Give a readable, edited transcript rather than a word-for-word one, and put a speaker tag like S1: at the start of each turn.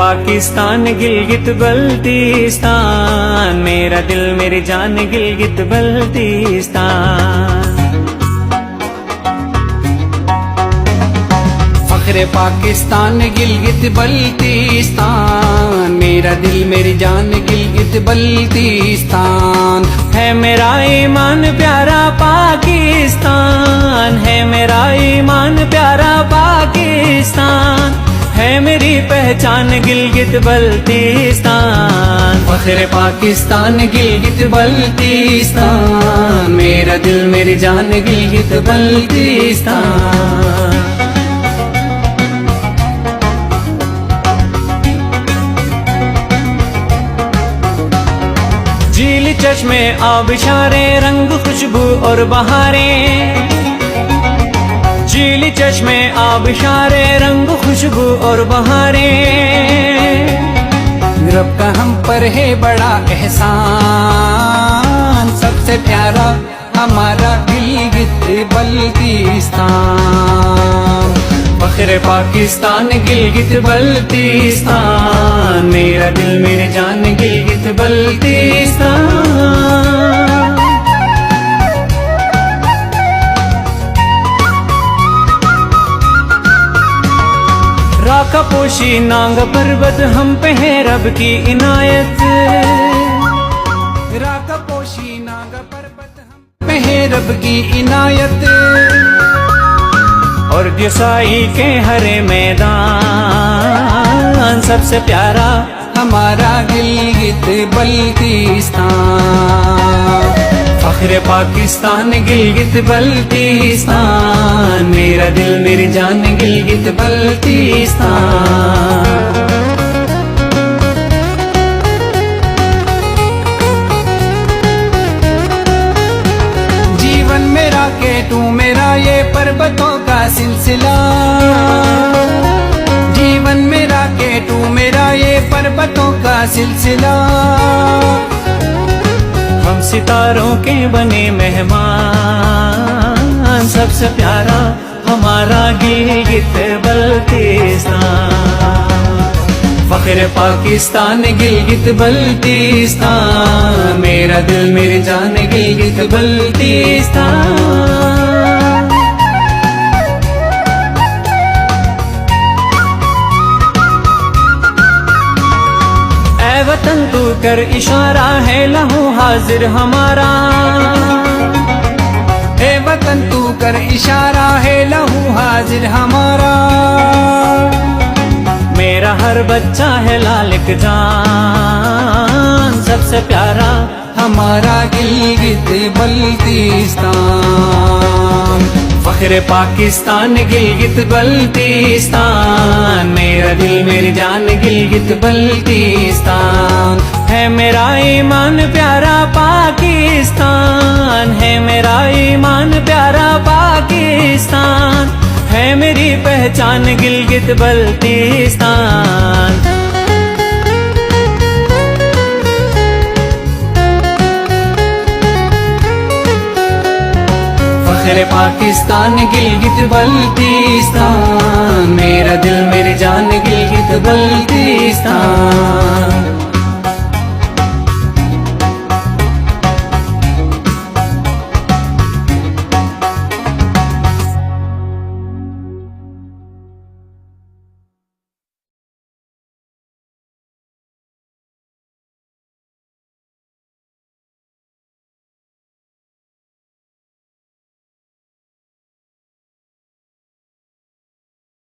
S1: पाकिस्तान गिलगित बल्तीस्तान, मेरा दिल मेरी जान गिलगित बल्तीस्तान।
S2: फख्रे पाकिस्तान गिलगित बल्तीस्तान, मेरा दिल मेरी जान गिलगित बल्तीस्तान।
S1: है मेरा ईमान प्यारा पाकिस्तान, है मेरा ईमान प्यारा पाकिस्तान, है मेरी पहचान गिलगित बल्तीस्तान।
S2: फख्रे पाकिस्तान गिलगित बल्तीस्तान, मेरा दिल मेरी जान गिलगित बल्तीस्तान।
S1: झील चश्मे आबिशारे रंग खुशबू और बहारें, झील चश्मे आबिशारे रंग खुशबू और बहारें।
S2: रब का हम पर है बड़ा एहसान, सबसे प्यारा हमारा गिलगित बल्तीस्तान।
S1: फख्रे पाकिस्तान गिलगित बल्तीस्तान, मेरा दिल मेरी जान गिलगित बल्तीस्तान। राका पोशी नांग पर्वत हम पे है रब की इनायत,
S2: राका पोशी नांग पर्वत हम पे है रब की इनायत।
S1: और दिसाई के हरे मैदान, सबसे प्यारा
S2: हमारा गिलगित बल्तीस्तान।
S1: फख्रे पाकिस्तान गिलगित बल्तीस्तान, मेरा दिल मेरी जान गिलगित बल्तीस्तान।
S2: जीवन मेरा के तू मेरा ये पर्वतों का सिलसिला, जीवन मेरा के तू मेरा ये पर्वतों का सिलसिला।
S1: हम सितारों के बने मेहमान, सबसे प्यारा हमारा गिलगित बल्तीस्तान। फख्रे पाकिस्तान गिलगित बल्तीस्तान, मेरा दिल मेरी जान गिलगित बल्तीस्तान। वतन तू कर इशारा है लहू हाजिर हमारा,
S2: हे वतन तू कर इशारा है लहू हाजिर हमारा।
S1: मेरा हर बच्चा है लालिक जान, सबसे प्यारा
S2: हमारा गिलगित बल्तीस्तान।
S1: फख्रे पाकिस्तान गिलगित बल्तीस्तान, मेरा दिल मेरी जान गिलगित बल्तीस्तान। है मेरा ईमान प्यारा पाकिस्तान, है मेरा ईमान प्यारा पाकिस्तान, है मेरी पहचान गिलगित बल्तीस्तान। फख्रे पाकिस्तान गिलगित बल्तीस्तान, मेरा दिल मेरी जान गिलगित बल्तीस्तान।